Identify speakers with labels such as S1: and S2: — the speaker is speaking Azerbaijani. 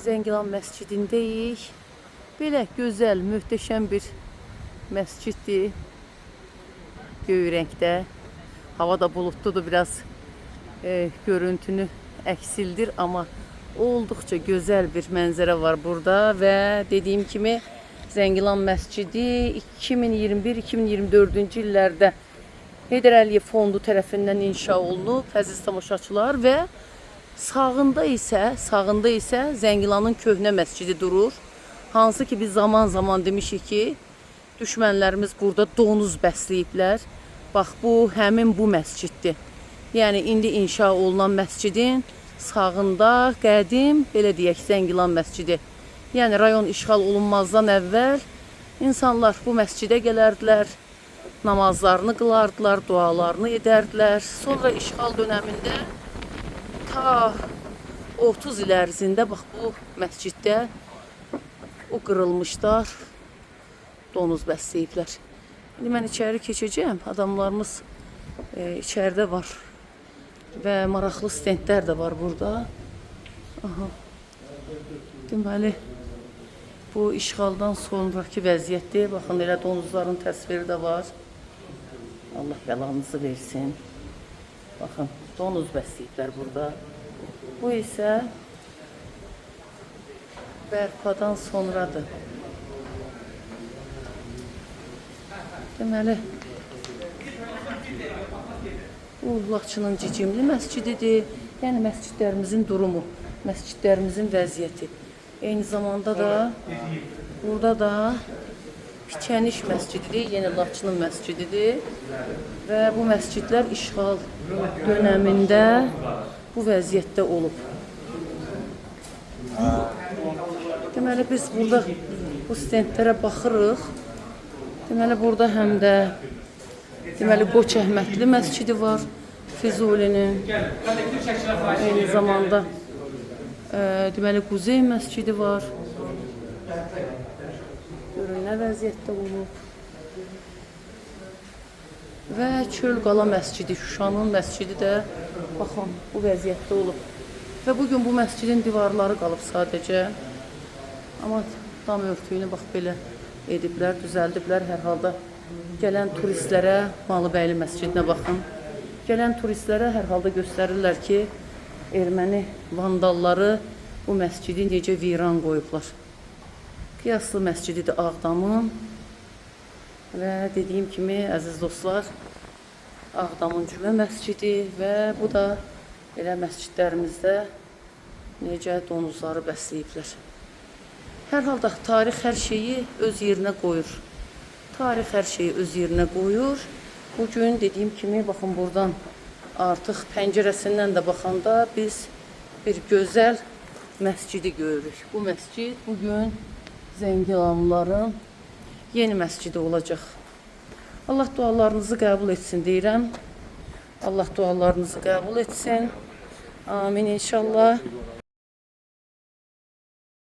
S1: Zəngilan məscidindəyik. Belə gözəl, möhtəşəm bir məsciddir. Göy rəngdə. Hava da bulutludur, biraz görüntünü əksildir, amma olduqca gözəl bir mənzərə var burada və dediyim kimi Zəngilan məscidi 2021-2024-cü illərdə Heydər Əliyev fondu tərəfindən inşa olunub, əziz tamaşaçılar, və sağında isə Zəngilanın köhnə məscidi durur. Hansı ki biz zaman demişik ki, düşmənlərimiz burada donuz bəsləyiblər. Bax, bu həmin bu məsciddir. Yəni indi inşa olunan məscidin sağında qədim, belə deyək, Zəngilan məscidi. Yəni rayon işğal olunmazdan əvvəl insanlar bu məscidə gələrdilər, namazlarını qılardılar, dualarını edərdilər. Sonra işğal dönəmində ta 30 il ərzində bax bu məsciddə o qırılmışlar, donuz bəsləyiblər. İndi mən içəri keçəcəm, adamlarımız içəridə var və maraqlı stendlər də var burada. Aha. Deməli, bu işğaldan sonraki vəziyyətdir. Baxın, elə donuzların təsviri də var. Allah bəlanızı versin. Baxın, donuz bəsləyiblər burada. Bu isə bərpadan sonradır. Deməli, bu Laçının Cicimli məscididir. Yəni məscidlərimizin durumu, məscidlərimizin vəziyyəti. Eyni zamanda da burada da Piçəniş məscididir, yeni Laçının məscididir və bu məscidlər işğal dönəmində bu vəziyyətdə olub. Deməli, biz burada bu stendlərə baxırıq. Deməli, burada həm də Qoç Əhmədli məscidi var, Füzulinin. Eyni zamanda deməli, Quzey məscidi var. Görün, nə vəziyyətdə olub. Və Çölqala məscidi, Şuşanın məscidi də baxın, bu vəziyyətdə olub. Və bugün bu məscidin divarları qalıb sadəcə. Amma dam örtüyünü bax belə ediblər, düzəldiblər. Hər halda gələn turistlərə, Malıbəyli məscidinə baxın. Gələn turistlərə hər halda göstərirlər ki, erməni vandalları bu məscidi necə viran qoyublar. Qiyaslı məscididir Ağdamın və dediyim kimi, əziz dostlar, Ağdamın Cümə məscidi və bu da elə məscidlərimizdə necə donuzları bəsləyiblər. Hər halda tarix hər şeyi öz yerinə qoyur. Tarix hər şeyi öz yerinə qoyur. Bugün dediyim kimi, baxın, buradan artıq pəncərəsindən də baxanda biz bir gözəl məscidi görürük. Bu məscid bugün Zəngilanlıların yeni məscidi olacaq. Allah dualarınızı qəbul etsin deyirəm. Allah dualarınızı qəbul etsin. Amin inşallah.